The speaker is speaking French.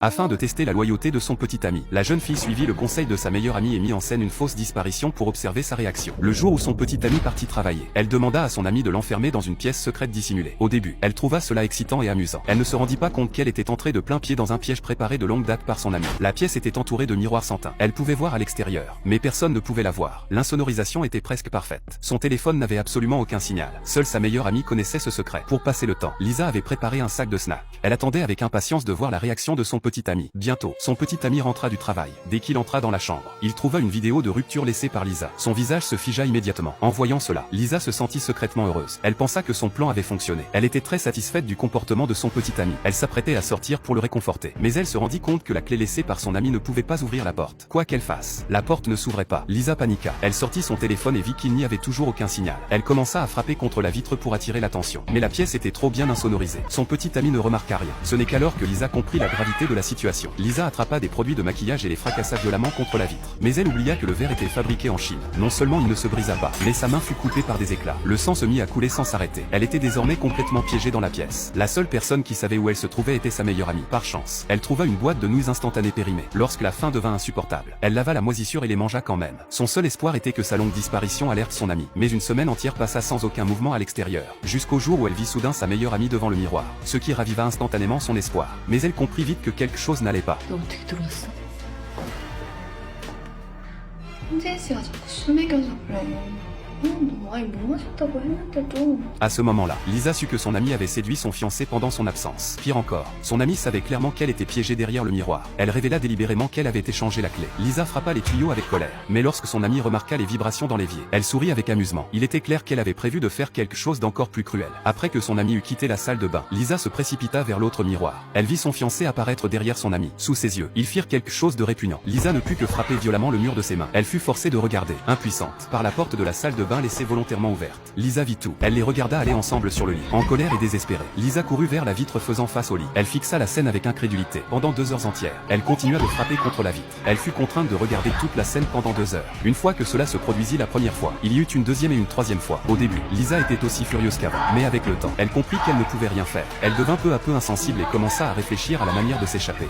Afin de tester la loyauté de son petit ami, la jeune fille suivit le conseil de sa meilleure amie et mit en scène une fausse disparition pour observer sa réaction. Le jour où son petit ami partit travailler, elle demanda à son ami de l'enfermer dans une pièce secrète dissimulée. Au début, elle trouva cela excitant et amusant. Elle ne se rendit pas compte qu'elle était entrée de plein pied dans un piège préparé de longue date par son ami. La pièce était entourée de miroirs sans teint. Elle pouvait voir à l'extérieur, mais personne ne pouvait la voir. L'insonorisation était presque parfaite. Son téléphone n'avait absolument aucun signal. Seule sa meilleure amie connaissait ce secret. Pour passer le temps, Lisa avait préparé un sac de snacks. Elle attendait avec impatience de voir la réaction de son petit ami. Bientôt, son petit ami rentra du travail. Dès qu'il entra dans la chambre, il trouva une vidéo de rupture laissée par Lisa. Son visage se figea immédiatement. En voyant cela, Lisa se sentit secrètement heureuse. Elle pensa que son plan avait fonctionné. Elle était très satisfaite du comportement de son petit ami. Elle s'apprêtait à sortir pour le réconforter. Mais elle se rendit compte que la clé laissée par son ami ne pouvait pas ouvrir la porte. Quoi qu'elle fasse, la porte ne s'ouvrait pas. Lisa paniqua. Elle sortit son téléphone et vit qu'il n'y avait toujours aucun signal. Elle commença à frapper contre la vitre pour attirer l'attention. Mais la pièce était trop bien insonorisée. Son petit ami ne remarqua rien. Ce n'est qu'alors que Lisa comprit la gravité de la situation. Lisa attrapa des produits de maquillage et les fracassa violemment contre la vitre. Mais elle oublia que le verre était fabriqué en Chine. Non seulement il ne se brisa pas, mais sa main fut coupée par des éclats. Le sang se mit à couler sans s'arrêter. Elle était désormais complètement piégée dans la pièce. La seule personne qui savait où elle se trouvait était sa meilleure amie. Par chance, elle trouva une boîte de nouilles instantanées périmées. Lorsque la faim devint insupportable, elle lava la moisissure et les mangea quand même. Son seul espoir était que sa longue disparition alerte son ami. Mais une semaine entière passa sans aucun mouvement à l'extérieur. Jusqu'au jour où elle vit soudain sa meilleure amie devant le miroir. Ce qui raviva instantanément son espoir. Mais elle comprit vite que quelque chose n'allait pas. 너 어떻게 들어왔어? 현재 씨가 자꾸 술 먹여서 그래. 너 아예 뭐 마셨다고 했는데도. À ce moment-là, Lisa sut que son ami avait séduit son fiancé pendant son absence. Pire encore, son ami savait clairement qu'elle était piégée derrière le miroir. Elle révéla délibérément qu'elle avait échangé la clé. Lisa frappa les tuyaux avec colère. Mais lorsque son ami remarqua les vibrations dans l'évier, elle sourit avec amusement. Il était clair qu'elle avait prévu de faire quelque chose d'encore plus cruel. Après que son ami eut quitté la salle de bain, Lisa se précipita vers l'autre miroir. Elle vit son fiancé apparaître derrière son ami. Sous ses yeux, ils firent quelque chose de répugnant. Lisa ne put que frapper violemment le mur de ses mains. Elle fut forcée de regarder, impuissante, par la porte de la salle de bain laissée volontairement ouverte. Lisa vit tout. Elle les regarda aller ensemble sur le lit. En colère et désespérée, Lisa courut vers la vitre faisant face au lit. Elle fixa la scène avec incrédulité. Pendant 2 heures entières, elle continua de frapper contre la vitre. Elle fut contrainte de regarder toute la scène pendant 2 heures. Une fois que cela se produisit la première fois, il y eut une deuxième et une troisième fois. Au début, Lisa était aussi furieuse qu'avant. Mais avec le temps, elle comprit qu'elle ne pouvait rien faire. Elle devint peu à peu insensible et commença à réfléchir à la manière de s'échapper.